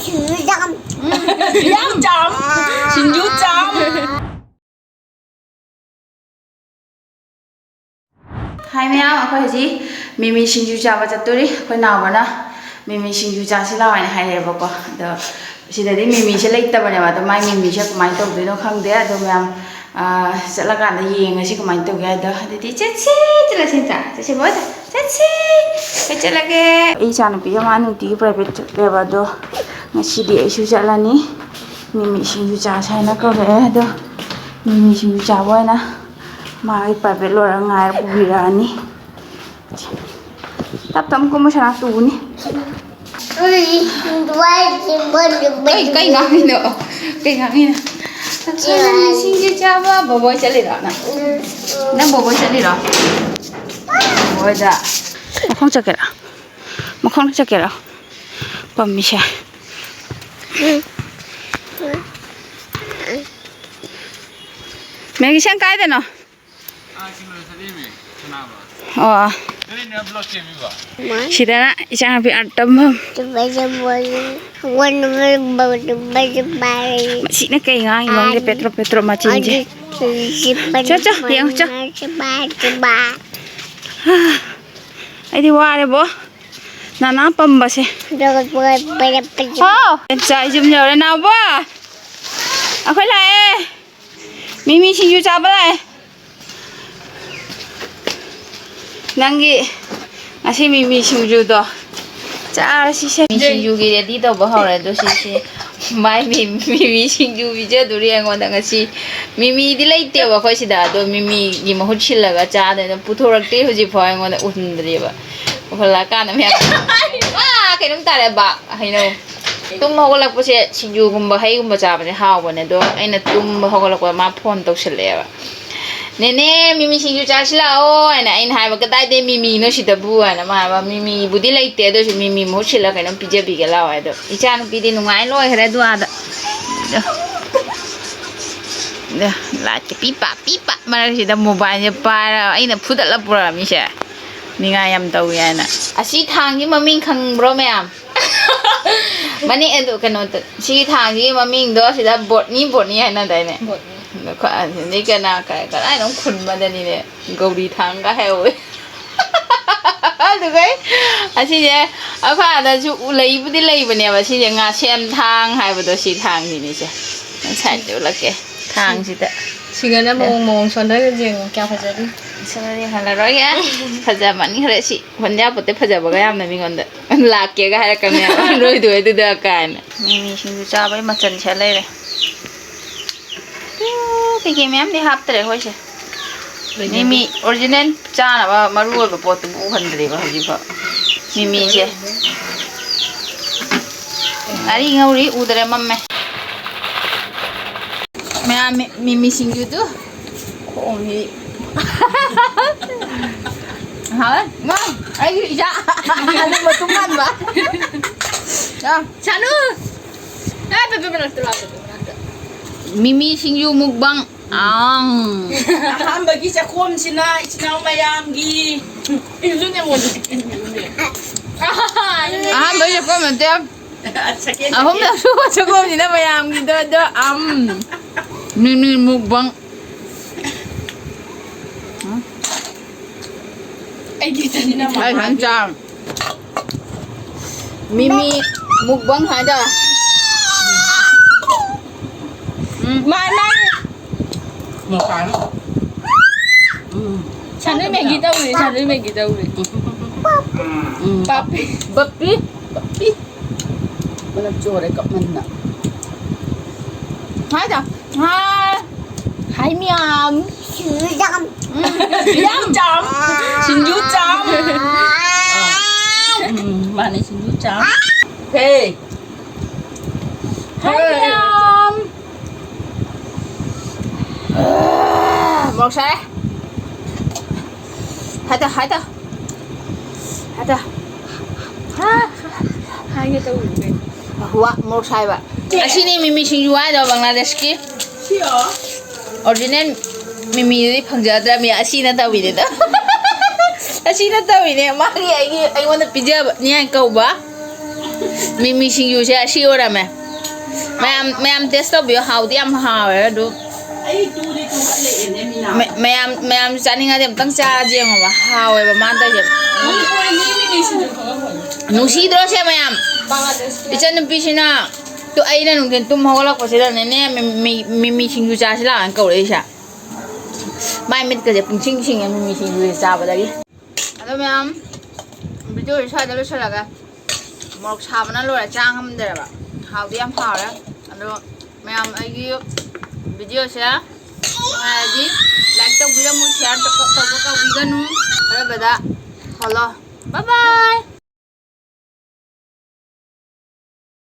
신유 짬 hai mẹ em khơi gì mì xin chú chào và chặt tôi đi khơi nào mà na mì xin chú chào xin lỗi anh hai này bọc đó xin để đi mì sẽ lấy tập này mà tụi mai mì sẽ có máy tàu tới nó không đấy tụi em sẽ là cái gì người sẽ có máy tàu cái đó thì chết là xin trả sẽ bớt chết cái chết là cái ý chàng bây giờ mà nung tí private về vào đó ngày xưa đi chú chào là ní mì xin chú chào sai nó câu đấy đó mì xin chú chào vậy na mà cái private lo ra ngay là bùi ra ní tập tâm cũng mới sang tù ní cây ngang nữa cây ngang nữa xin chú chào và bố bố sẽ lên đó nè đang bố bố sẽ lên đó bố đã mà không chắc kẹt mà không chắc kẹt đâu bấm mi xe mẹ cái sang cái thế nào Sida isang happy atom ham. Masih nak kaya nga imong de petro macin je. Cho yang cho. Ay di wari bo. Nana pamba se. Oh, chai jum jauh na bo. Aku lai. Mimi sinju chaba lai. Nangi nasi mimi sinju do. Cara sih sinju gini di do bahar itu sih. Mai mimi sinju bija duri yang orang ngasi. Mimi di lai tiap aku sih dah do mimi gimana hujan laga cara dan puturak teh hujan pun yang orang undri ba. Kalau kan namanya wah kayak nung tara ba, hino. Tum mau kalau sih sinju gumba hai gumba cara ni hawa ni do. Aina tum mau kalau ma phone tok selera. Nene mimi sinju chasila o ana hai ba kadai de mimi no sida bu ana ma ba mimi budi lai te do mimi mo chila kana pije biga la wa do icha no pidi nungai loi hre du ada da la te pipa ma sida mobile je pa aina phudat la pura mi se ninga yam tau ya na asi thang gi maming khang bro mayam mani edu kano si thang gi maming do sida bot ni ana dai neนี่ก็น่าก็ได้น้องคุณมาเดี๋ยวนี้เนี่ยเกาหลีทางก็ให้โอ้ยดูไงอาชีพเนี่ยเอาผ้าแต่ชุดเลยไม่ได้เลยปะเนี่ยว่าชีพงาเช่นทางให้ไปตัวชีทางที่นี่ใช่ใช่เดี๋ยวละแกทางสิแต่สิ่งนั้นมองชนได้จริงแกพอจะดิฉันไม่ได้ขนาดร้อยแกพอจะมันนี่เลยสิคนยาปกติพอจะบอกก็ยามนะมีคนเดลากแกก็ให้กันเนี่ยรวยด้วยตัวเดียวกันมีชิงจ้าไปมาจันเชลเลยcái mém đi hấp tới thôi chứ, mimi original cha là ba maru ở bột từ bún phần đấy bao nhiêu mimi chứ, ari ngau ri udara mamme, mẹ mimi xin yêu tu, không hi, hả, ngon, ai dạ, ăn một tung ăn ba, chanu, mimi xin yêu mukbang Hamba kita kum sina mayam gi. Itu yang mau bây giờ có mình xem hôm nào suốt cho cô gì đó mayam gi đó mimi mukbang Ai kita ni nama. ai thằng chàng mimi mukbang hả cha Mana? Một cái. Chanu mẹ gì đâu rồi. Papi. Mana cua đấy cặp mình nè. Hai cha. Hai miam. Yam chấm. Xin du chấm. Mà này xin du chấm. Hey. Hai miam. Một xe. Hai ta. hai cái đâu rồi. Hua một xe ba. Asini mimi sinjuai do Bangladesh ki. Siapa? Original mimi di pangjadra mi asina tahu ini dah. Asina tahu ini. Mari ai want to pizza ni ai kau ba. 미미 신유세 시오라며 매암 테스트 하우디 ꯌꯥꯝ 하we ꯑꯗꯨ ไอ้ดูดิดูอะไรเนี่ยมีหนา 매암 짜닝하데 엄청 짜지 영어 하weba 만다je 미미 신주 그거 누시드로 세 매암 방글라데시 이제는 비시나 또 아이는 농된 좀 하고라 거시다 네네 미미 신유 짜시라 안 거래샤 마이 밑까지 붕칭칭해 미미 신유 짜바다기 아도 매암 비디오 샤다로 샤라가 모르 차바나 로라 짱 하면 되라 하우디 ям 하라 아도 매암 아이기 비디오세 아디 like tꯧbiramo share tꯧbaka biganu ara bada hello bye bye